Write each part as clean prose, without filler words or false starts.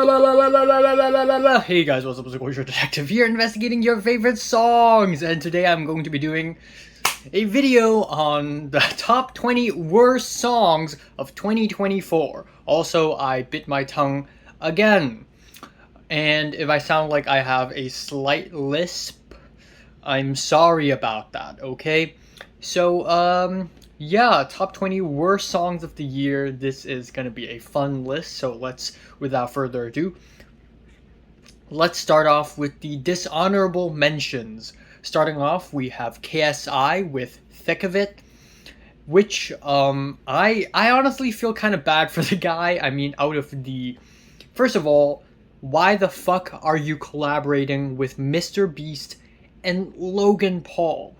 Hey guys, what's up? It's your Detective here, investigating your favorite songs, and today I'm going to be doing a video on the top 20 worst songs of 2024. Also, I bit my tongue again, and if I sound like I have a slight lisp, I'm sorry about that, okay? So, yeah, top 20 worst songs of the year. This is going to be a fun list, so without further ado, let's start off with the dishonorable mentions. Starting off, we have KSI with Thick of It, which, I honestly feel kind of bad for the guy. I mean, first of all, why the fuck are you collaborating with Mr. Beast and Logan Paul?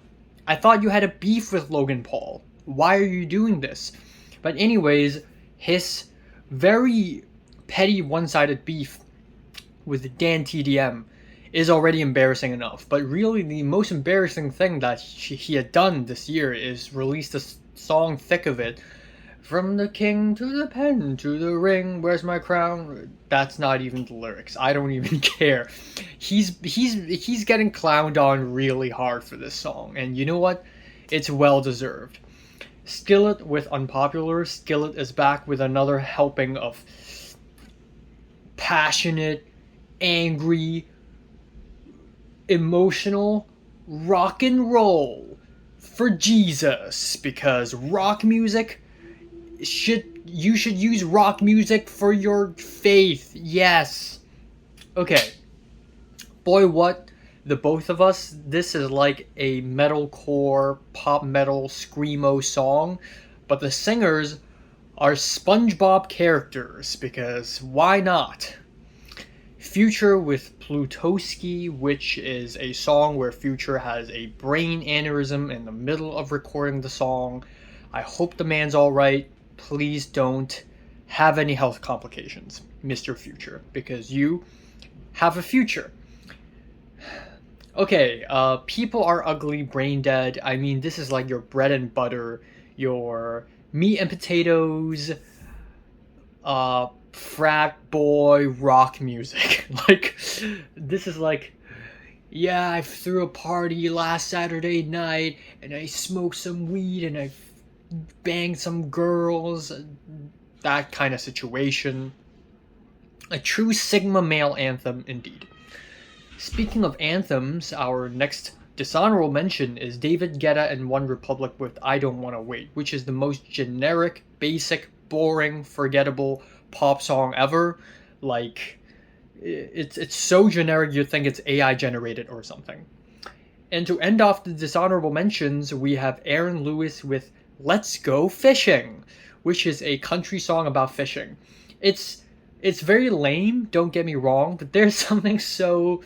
I thought you had a beef with Logan Paul. Why are you doing this? But anyways, his very petty one-sided beef with Dan TDM is already embarrassing enough. But really, the most embarrassing thing that he had done this year is release the song Thick of It. From the king to the pen to the ring, where's my crown? That's not even the lyrics. I don't even care. He's getting clowned on really hard for this song, and you know what? It's well deserved. Skillet with Unpopular. Skillet is back with another helping of passionate, angry, emotional rock and roll for Jesus, because rock music you should use rock music for your faith. Yes. Okay. Boy, what? The both of us, this is like a metalcore, pop metal, screamo song, but the singers are SpongeBob characters, because why not? Future with Plutoski, which is a song where Future has a brain aneurysm in the middle of recording the song. I hope the man's alright. Please don't have any health complications, Mr. Future, because you have a future. Okay, People Are Ugly, Brain Dead. I mean, this is like your bread and butter, your meat and potatoes, frat boy rock music. Like, this is like, yeah, I threw a party last Saturday night, and I smoked some weed, and I banged some girls. That kind of situation. A true Sigma male anthem, indeed. Speaking of anthems, our next dishonorable mention is David Guetta and One Republic with I Don't Wanna Wait, which is the most generic, basic, boring, forgettable pop song ever. Like, it's so generic you'd think it's AI generated or something. And to end off the dishonorable mentions, we have Aaron Lewis with Let's Go Fishing, which is a country song about fishing. It's very lame, don't get me wrong, but there's something so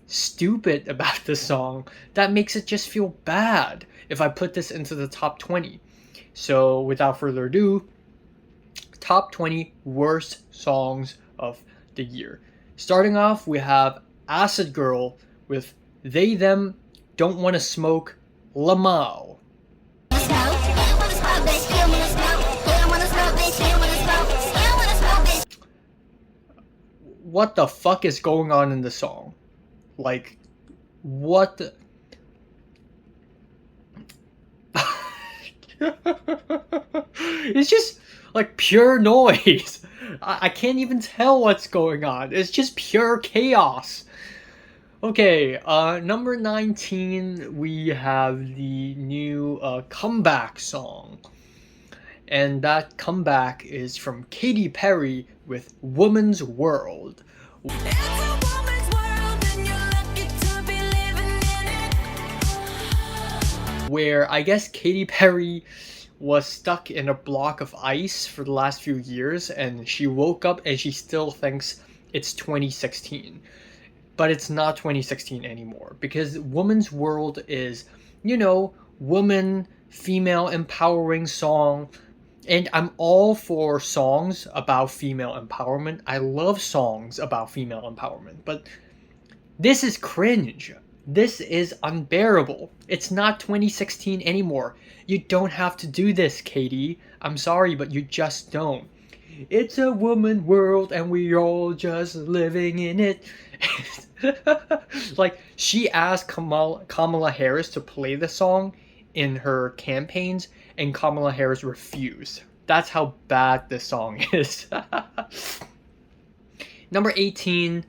stupid about this song that makes it just feel bad if I put this into the top 20. So without further ado, top 20 worst songs of the year. Starting off, we have Acidgvrl with They Them Don't Wanna Smoke, Lmao. What the fuck is going on in the song? Like, what the... It's just like pure noise. I can't even tell what's going on. It's just pure chaos. Okay, number 19, we have the new comeback song. And that comeback is from Katy Perry with Woman's World. Where I guess Katy Perry was stuck in a block of ice for the last few years, and she woke up and she still thinks it's 2016. But it's not 2016 anymore, because Woman's World is, you know, woman, female empowering song. And I'm all for songs about female empowerment. I love songs about female empowerment. But this is cringe. This is unbearable. It's not 2016 anymore. You don't have to do this, Katy. I'm sorry, but you just don't. It's a woman world and we're all just living in it. Like, she asked Kamala Harris to play the song in her campaigns, and Kamala Harris refused. That's how bad this song is. Number 18,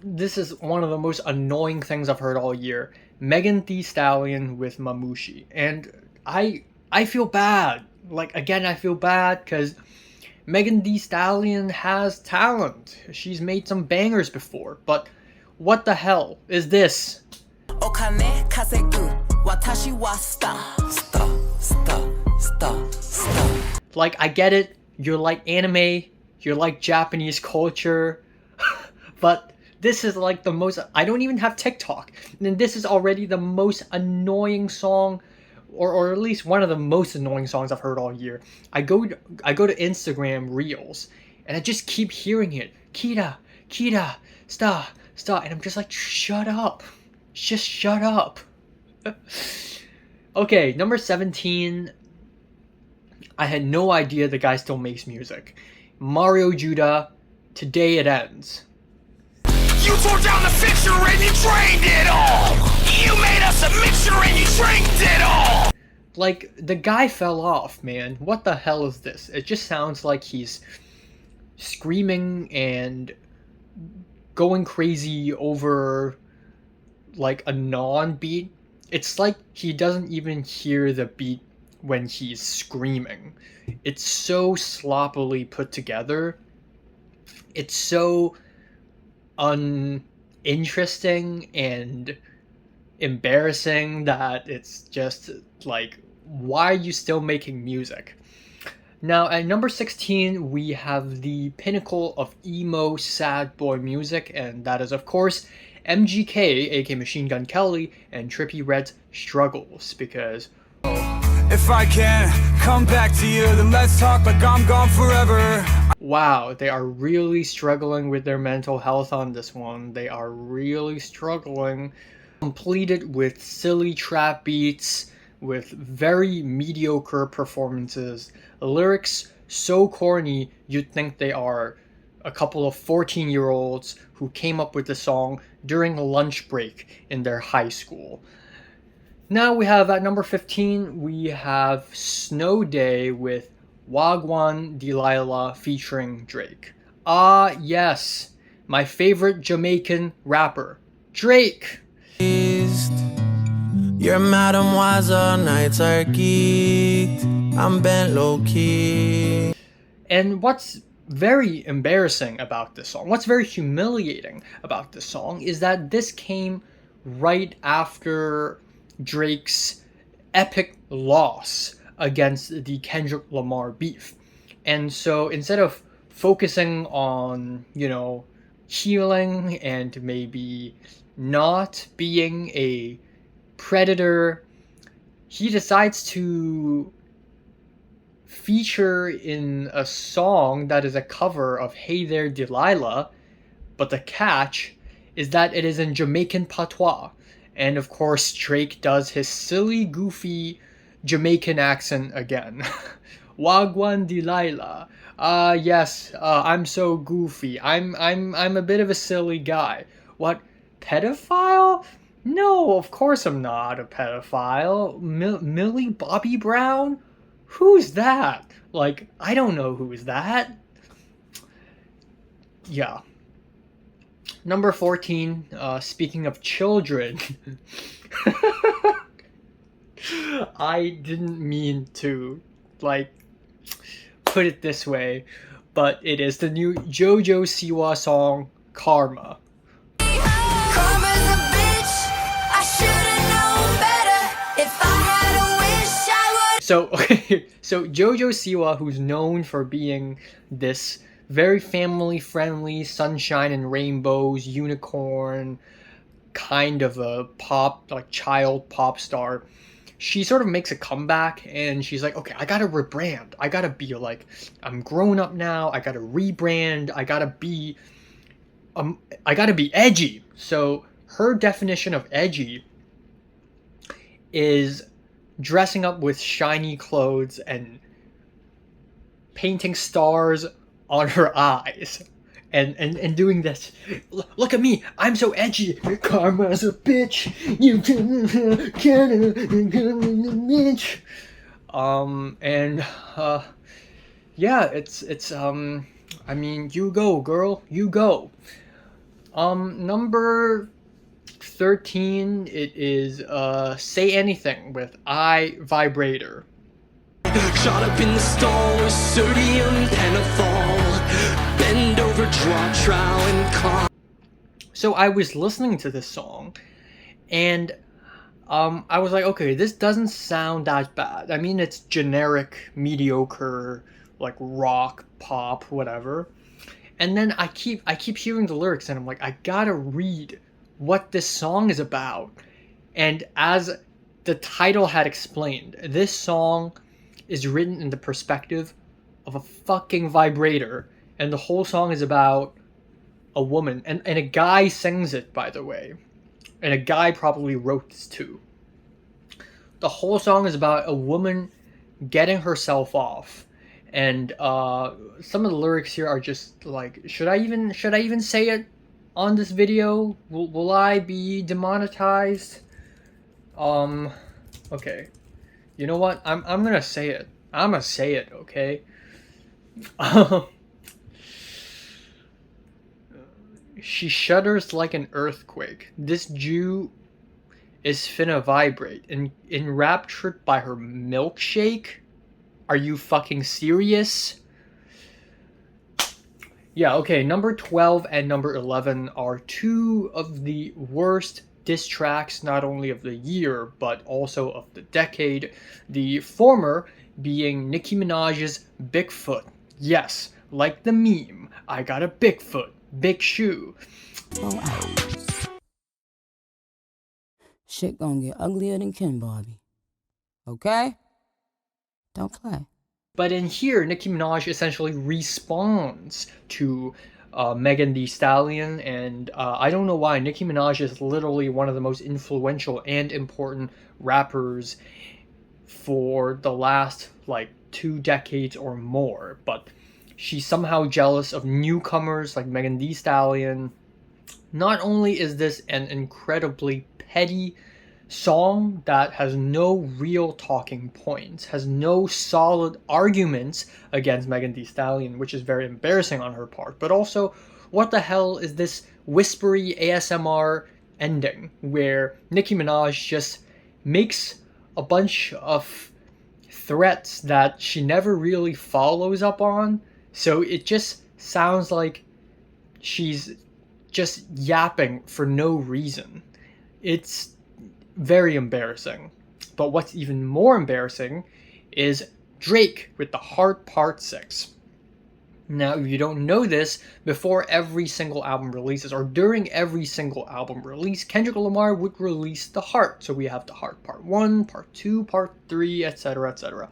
this is one of the most annoying things I've heard all year. Meghan Thee Stallion with Mamushi. And I feel bad. Like, again, I feel bad because Meghan Thee Stallion has talent. She's made some bangers before, but what the hell is this? Like, I get it, you're like anime, you're like Japanese culture, but this is like the most, I don't even have TikTok, and this is already the most annoying song, or at least one of the most annoying songs I've heard all year. I go to Instagram Reels, and I just keep hearing it. Kita, sta, and I'm just like, shut up. Just shut up. Okay, number 17. I had no idea the guy still makes music. Mario Judah, Today It Ends. You tore down the fixture and you drained it all. You made us a mixture and you drank it all. Like, the guy fell off, man. What the hell is this? It just sounds like he's screaming and going crazy over like a non-beat. It's like he doesn't even hear the beat when he's screaming. It's so sloppily put together. It's so uninteresting and embarrassing that it's just like, why are you still making music? Now at number 16 we have the pinnacle of emo sad boy music, and that is of course MGK, aka Machine Gun Kelly, and Trippie Redd's Struggles, because if I can come back to you, then let's talk like I'm gone forever. Wow, they are really struggling with their mental health on this one. They are really struggling. Completed with silly trap beats, with very mediocre performances. Lyrics so corny you'd think they are a couple of 14-year-olds who came up with the song during a lunch break in their high school. Now we have at number 15, we have Snow Day with Wagwan Delilah featuring Drake. Ah, yes, my favorite Jamaican rapper, Drake. Your mademoiselle nights are geeked. I'm bent low key. And what's very embarrassing about this song, what's very humiliating about this song, is that this came right after Drake's epic loss against the Kendrick Lamar beef. And so instead of focusing on, healing and maybe not being a predator, he decides to feature in a song that is a cover of Hey There Delilah, but the catch is that it is in Jamaican patois. And of course, Drake does his silly, goofy Jamaican accent again. Wagwan Delilah. Yes, I'm so goofy. I'm a bit of a silly guy. What, pedophile? No, of course I'm not a pedophile. Millie Bobby Brown? Who's that? Like, I don't know who's that. Yeah. Number 14, speaking of children, I didn't mean to, put it this way, but it is the new Jojo Siwa song, Karma. Karma's a bitch. I should've known better. If I had a wish, I would. So Jojo Siwa, who's known for being this very family-friendly, sunshine and rainbows, unicorn, kind of a child pop star, she sort of makes a comeback, and she's like, okay, I gotta rebrand. I gotta be I'm grown up now. I gotta rebrand. I gotta be edgy. So her definition of edgy is dressing up with shiny clothes and painting stars on her eyes and doing this. Look at me, I'm so edgy. Karma's a bitch. You can't bitch. Yeah, it's I mean, you go, girl, you go. Number 13, it is SayAnything with Vibrator. Shot up in the stall with sodium pentothal. Bend over, draw, trowel, and claw. So I was listening to this song, and I was like, okay, this doesn't sound that bad. I mean, it's generic, mediocre, like rock, pop, whatever. And then I keep hearing the lyrics, and I'm like, I gotta read what this song is about. And as the title had explained, this song is written in the perspective of a fucking vibrator, and the whole song is about a woman, and a guy sings it, by the way, and a guy probably wrote this too. The whole song is about a woman getting herself off, and some of the lyrics here are just like, should I even say it on this video? Will I be demonetized? Okay, you know what? I'm gonna say it. I'm gonna say it. Okay. She shudders like an earthquake. This Jew is finna vibrate. Enraptured by her milkshake? Are you fucking serious? Yeah, okay, number 12 and number 11 are two of the worst diss tracks, not only of the year, but also of the decade. The former being Nicki Minaj's Bigfoot. Yes, like the meme, I got a Bigfoot. Big shoe. Shit gonna get uglier than Ken Barbie. Okay? Don't play. But in here, Nicki Minaj essentially responds to Meghan Thee Stallion, and I don't know why. Nicki Minaj is literally one of the most influential and important rappers for the last, like, 2 decades or more, but she's somehow jealous of newcomers like Meghan Thee Stallion. Not only is this an incredibly petty song that has no real talking points, has no solid arguments against Meghan Thee Stallion, which is very embarrassing on her part, but also, what the hell is this whispery ASMR ending where Nicki Minaj just makes a bunch of threats that she never really follows up on? So it just sounds like she's just yapping for no reason. It's very embarrassing. But what's even more embarrassing is Drake with the Heart Part 6. Now, if you don't know this, before every single album releases, or during every single album release, Kendrick Lamar would release the Heart. So we have the Heart Part 1, Part 2, Part 3, etc., etc.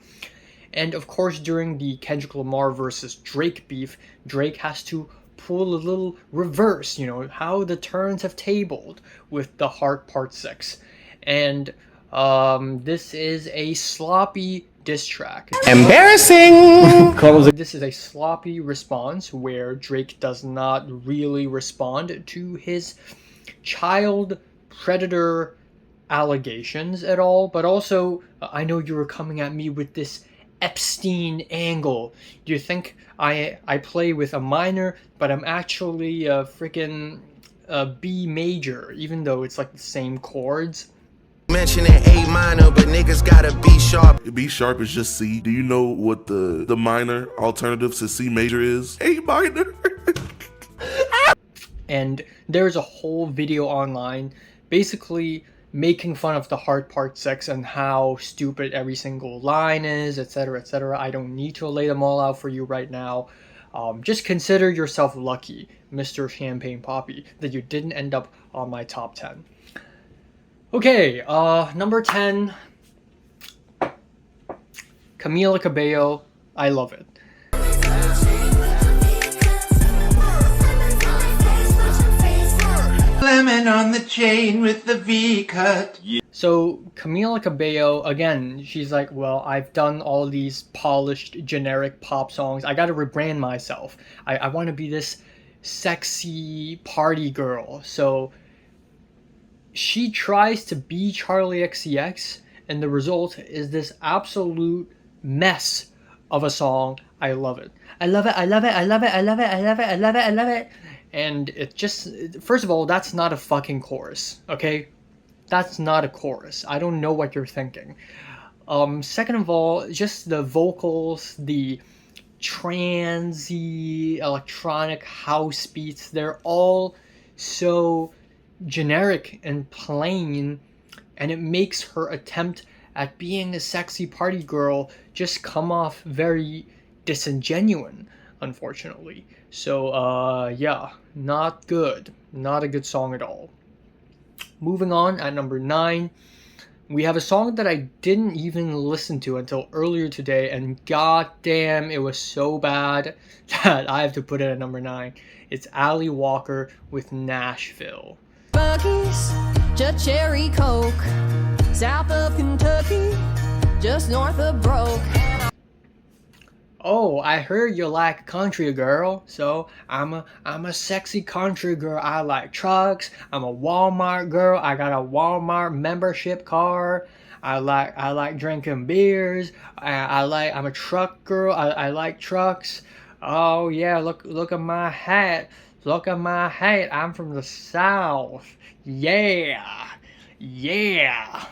And of course, during the Kendrick Lamar versus Drake beef, Drake has to pull a little reverse, you know, how the turns have tabled with the Heart Part 6. And this is a sloppy diss track. Embarrassing! This is a sloppy response where Drake does not really respond to his child predator allegations at all, but also, I know you were coming at me with this Epstein angle. Do you think I play with a minor, but I'm actually a freaking B major, even though it's like the same chords? Mentioning A minor, but niggas gotta be sharp. B sharp is just C. Do you know what the minor alternative to C major is? A minor. And there's a whole video online basically making fun of the Heart Part 6 and how stupid every single line is, etc., etc. I don't need to lay them all out for you right now. Just consider yourself lucky, Mr. Champagne Poppy, that you didn't end up on my top 10. Okay, number 10, Camila Cabello, I Love It. Women on the chain with the V cut. So Camila Cabello, again, she's like, well, I've done all these polished, generic pop songs. I gotta rebrand myself. I want to be this sexy party girl. So she tries to be Charlie XCX, and the result is this absolute mess of a song. I love it. I love it. I love it. I love it. I love it. I love it. I love it. I love it. And it just, first of all, that's not a fucking chorus, okay? That's not a chorus. I don't know what you're thinking. Second of all, just the vocals, the transy electronic house beats, they're all so generic and plain, and it makes her attempt at being a sexy party girl just come off very disingenuous, unfortunately. So yeah, not good. Not a good song at all. Moving on, at number 9, we have a song that I didn't even listen to until earlier today, and goddamn, it was so bad that I have to put it at number 9. It's Alli Walker with Nashville. Bucky's, just cherry coke, south of Kentucky, just north of Broke. Oh, I heard you like country girl, so I'm a sexy country girl. I like trucks. I'm a Walmart girl. I got a Walmart membership card. I like drinking beers. I'm a truck girl. I like trucks. Oh yeah, look at my hat. Look at my hat. I'm from the South. Yeah. Yeah.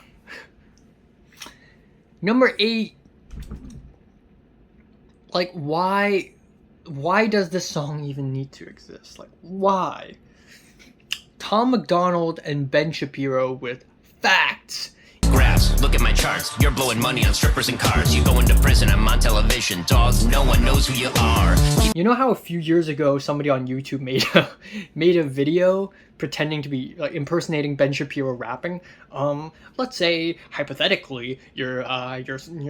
Number 8. Like, why does this song even need to exist? Like, why? Tom MacDonald and Ben Shapiro with Facts. Graphs, look at my charts. You're blowing money on strippers and cars. You going to prison, I'm on television. Dogs, no one knows who you are. You know how a few years ago somebody on YouTube made a video pretending to be like impersonating Ben Shapiro rapping? Let's say hypothetically, you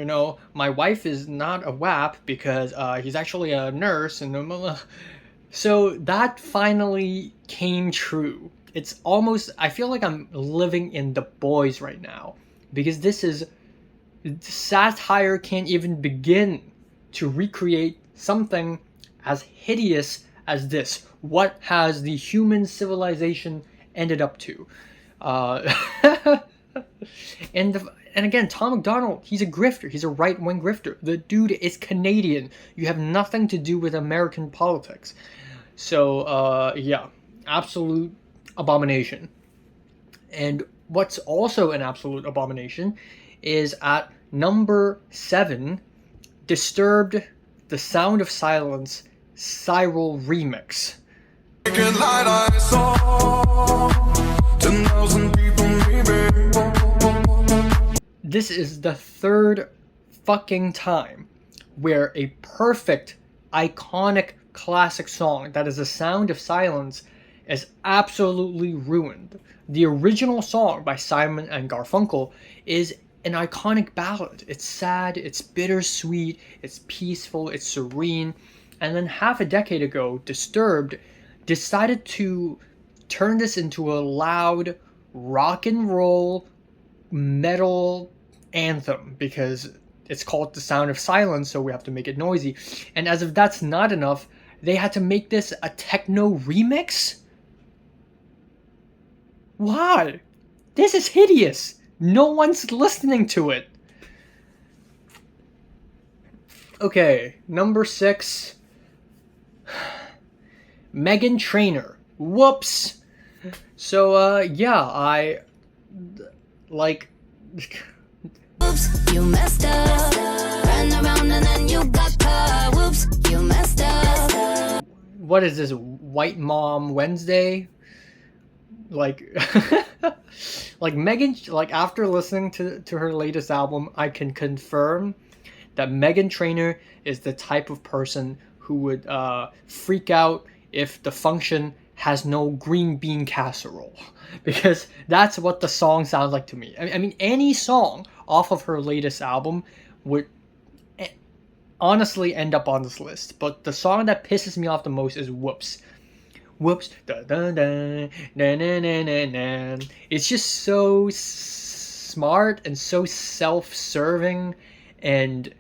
know, my wife is not a WAP because he's actually a nurse, and so that finally came true. It's almost, I feel like I'm living in The Boys right now, because this is, satire can't even begin to recreate something as hideous as this. What has the human civilization ended up to? And again, Tom MacDonald, he's a grifter. He's a right-wing grifter. The dude is Canadian. You have nothing to do with American politics. So, yeah, absolute abomination. And what's also an absolute abomination is at number 7, Disturbed, The Sound of Silence, Cyril remix. This is the 3rd fucking time where a perfect, iconic, classic song that is The Sound of Silence is absolutely ruined. The original song by Simon and Garfunkel is an iconic ballad. It's sad, it's bittersweet, it's peaceful, it's serene. And then half a decade ago, Disturbed decided to turn this into a loud rock and roll metal anthem because it's called The Sound of Silence, so we have to make it noisy. And as if that's not enough, they had to make this a techno remix? Why? This is hideous. No one's listening to it. Okay, number 6. Meghan Trainor. Whoops. So, yeah, I like. Oops, you messed up. Ran around and then you got caught. Whoops, you messed up. What is this, White Mom Wednesday? Like, like Meghan, like after listening to her latest album, I can confirm that Meghan Trainor is the type of person who would freak out if the function has no green bean casserole, because that's what the song sounds like to me. I mean, any song off of her latest album would honestly end up on this list, but the song that pisses me off the most is Whoops. Whoops. Da, da, da, na, na, na, na, na. It's just so smart and so self-serving and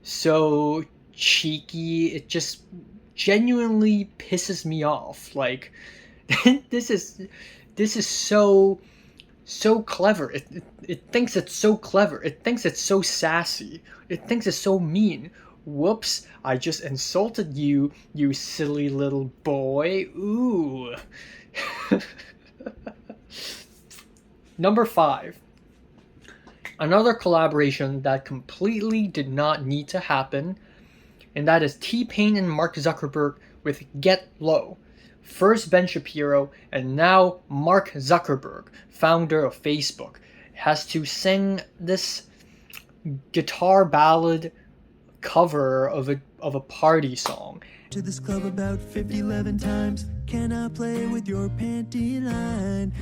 so cheeky. It just genuinely pisses me off. Like, this is so clever. It thinks it's so clever. It thinks it's so sassy. It thinks it's so mean. Whoops, I just insulted you, you silly little boy. Ooh. Number 5. Another collaboration that completely did not need to happen, and that is T-Pain and Mark Zuckerberg with Get Low. First Ben Shapiro, and now Mark Zuckerberg, founder of Facebook, has to sing this guitar ballad cover of a party song. To this club about 11 times. Can I play with your panty line?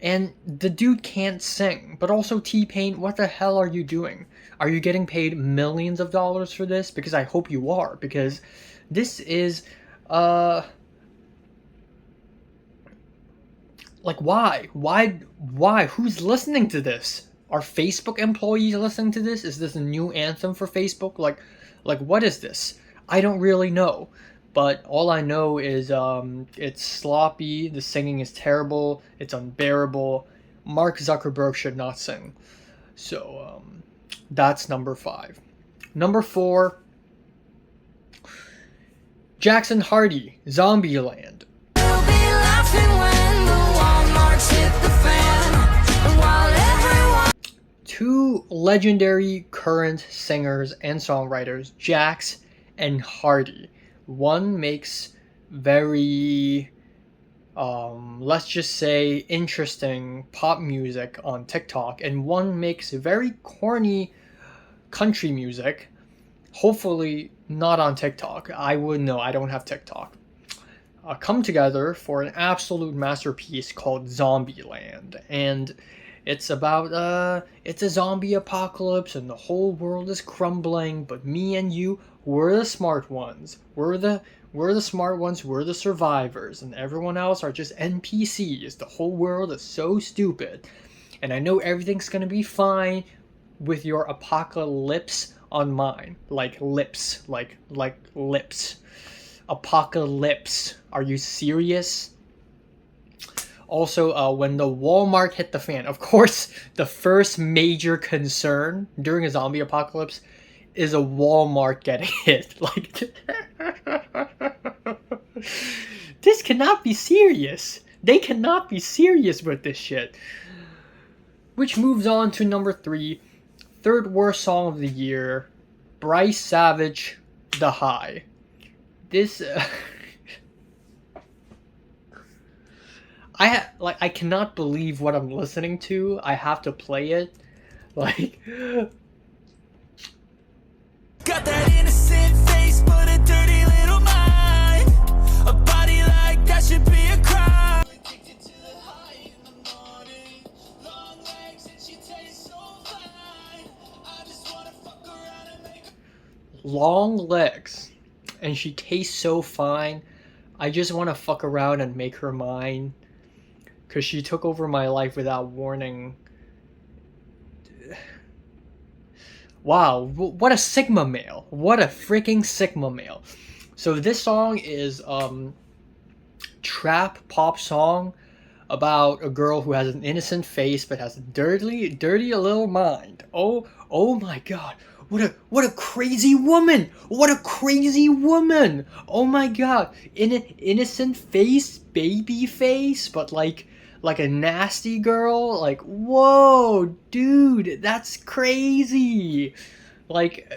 And the dude can't sing. But also, T-Pain, what the hell are you doing? Are you getting paid millions of dollars for this? Because I hope you are. Because this is, like, why? Why? Who's listening to this? Are Facebook employees listening to this? Is this a new anthem for Facebook? Like what is this? I don't really know. But all I know is it's sloppy, the singing is terrible, it's unbearable. Mark Zuckerberg should not sing. So that's number 5. Number 4, Jax Hardy, Zombieland. We'll be laughing when the Walmarts hit the fan, and while everyone 2 legendary current singers and songwriters, Jax and Hardy. One makes very, let's just say, interesting pop music on TikTok, and one makes very corny country music. Hopefully not on TikTok. I wouldn't know. I don't have TikTok. Come together for an absolute masterpiece called Zombieland, and it's about it's a zombie apocalypse and the whole world is crumbling, but me and you, we're the smart ones. We're the smart ones, we're the survivors, and everyone else are just NPCs. The whole world is so stupid. And I know everything's gonna be fine with your apocalypse on mine. Like lips. Like lips. Apocalypse. Are you serious? Also, when the Walmart hit the fan, of course, the first major concern during a zombie apocalypse is a Walmart getting hit. Like, this cannot be serious. They cannot be serious with this shit. Which moves on to number 3, third worst song of the year, Bryce Savage, The High. This, I cannot believe what I'm listening to. I have to play it. Like, Got that innocent face, but a dirty little mind. A body like that should be a crime. Addicted to the high in the morning. Long legs and she tastes so fine. I just wanna fuck around and make her long legs, and she tastes so fine. I just want to fuck around and make her mine. Because she took over my life without warning. Wow, what a Sigma male. What a freaking Sigma male. So this song is trap pop song about a girl who has an innocent face but has a dirty little mind. Oh my god. What a crazy woman. What a crazy woman. Oh my god. Innocent face, baby face, but like a nasty girl. Like, whoa, dude, that's crazy. Like,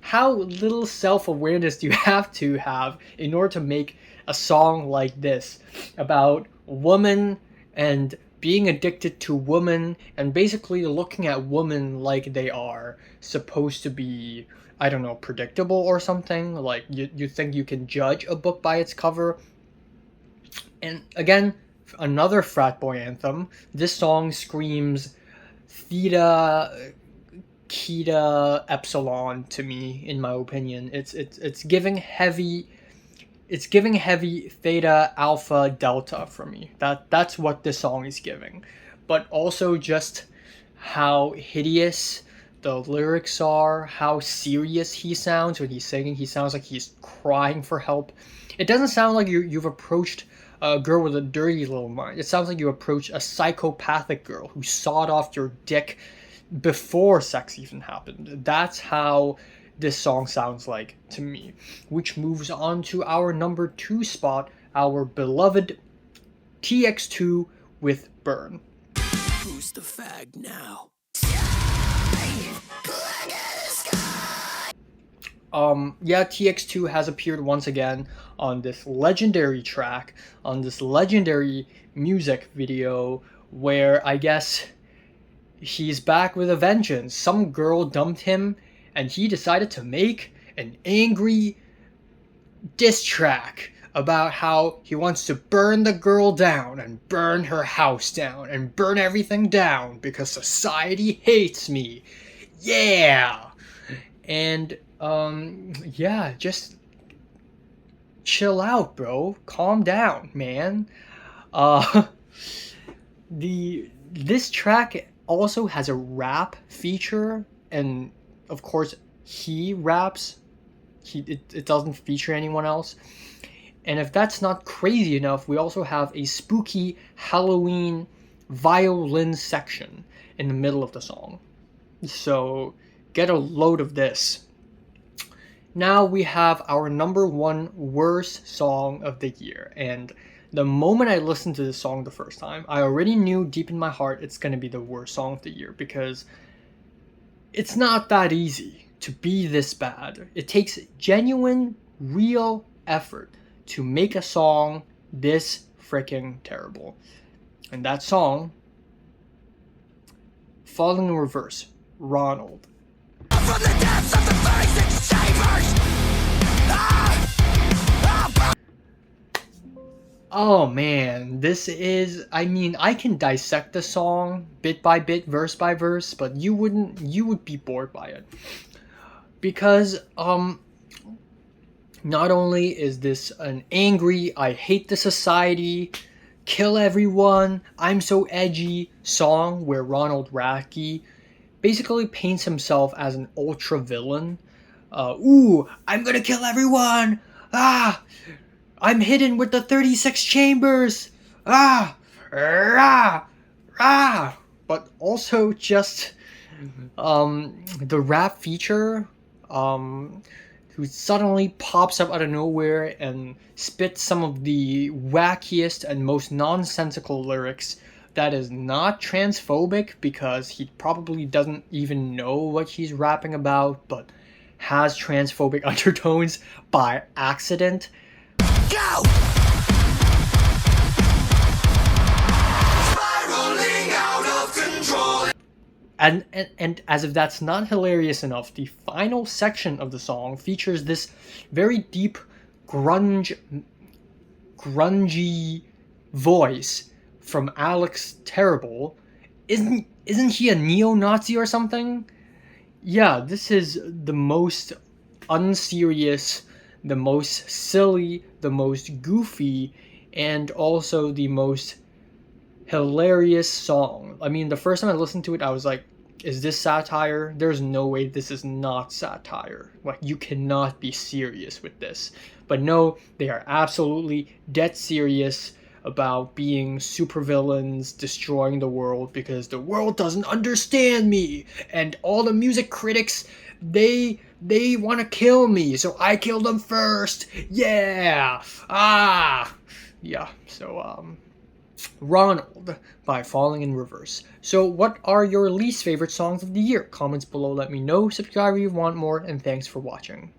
how little self-awareness do you have in order to make a song like this about woman and being addicted to women and basically looking at women like they are supposed to be, I don't know, predictable or something? Like, you think you can judge a book by its cover? And again, another frat boy anthem. This song screams Theta, Kita, Epsilon to me, in my opinion. It's giving heavy it's giving heavy theta, alpha, delta for me. That's what this song is giving. But also just how hideous the lyrics are, how serious he sounds when he's singing. He sounds like he's crying for help. It doesn't sound like you've approached a girl with a dirty little mind. It sounds like you approached a psychopathic girl who sawed off your dick before sex even happened. That's how this song sounds like to me. Which moves on to our number 2 spot, our beloved TX2 with Burn. Who's the fag now? Yeah, TX2 has appeared once again on this legendary track, on this legendary music video, where I guess he's back with a vengeance. Some girl dumped him, and he decided to make an angry diss track about how he wants to burn the girl down, and burn her house down, and burn everything down, because society hates me. Yeah! And, yeah, just chill out, bro. Calm down, man. This track also has a rap feature, and of course he raps. It doesn't feature anyone else. And if that's not crazy enough, we also have a spooky Halloween violin section in the middle of the song. So get a load of this. Now we have our number 1 worst song of the year. And the moment I listened to this song the first time, I already knew deep in my heart it's going to be the worst song of the year, because it's not that easy to be this bad. It takes genuine, real effort to make a song this freaking terrible. And that song, Falling in Reverse, Ronald. From the depths of the 36 chambers. Oh man, this is, I mean, I can dissect the song bit by bit, verse by verse, but you would be bored by it. Because, not only is this an angry, I hate the society, kill everyone, I'm so edgy song where Ronald Radke basically paints himself as an ultra villain. Ooh, I'm gonna kill everyone! Ah! I'm hidden with the 36 chambers! Ah! Rah! Rah! But also just the rap feature, who suddenly pops up out of nowhere and spits some of the wackiest and most nonsensical lyrics that is not transphobic, because he probably doesn't even know what he's rapping about, but has transphobic undertones by accident. Go! Spiraling out of control. And as if that's not hilarious enough, the final section of the song features this very deep grungy voice from Alex Terrible. Isn't he a neo-Nazi or something? Yeah, this is the most unserious, the most silly, the most goofy, and also the most hilarious song. I mean, the first time I listened to it, I was like, is this satire? There's no way this is not satire. Like, you cannot be serious with this. But no, they are absolutely dead serious about being supervillains, destroying the world because the world doesn't understand me, and all the music critics, they want to kill me, so I kill them first. Yeah. Yeah. So Ronald by Falling in Reverse. So what are your least favorite songs of the year? Comments below, let me know. Subscribe if you want more, and thanks for watching.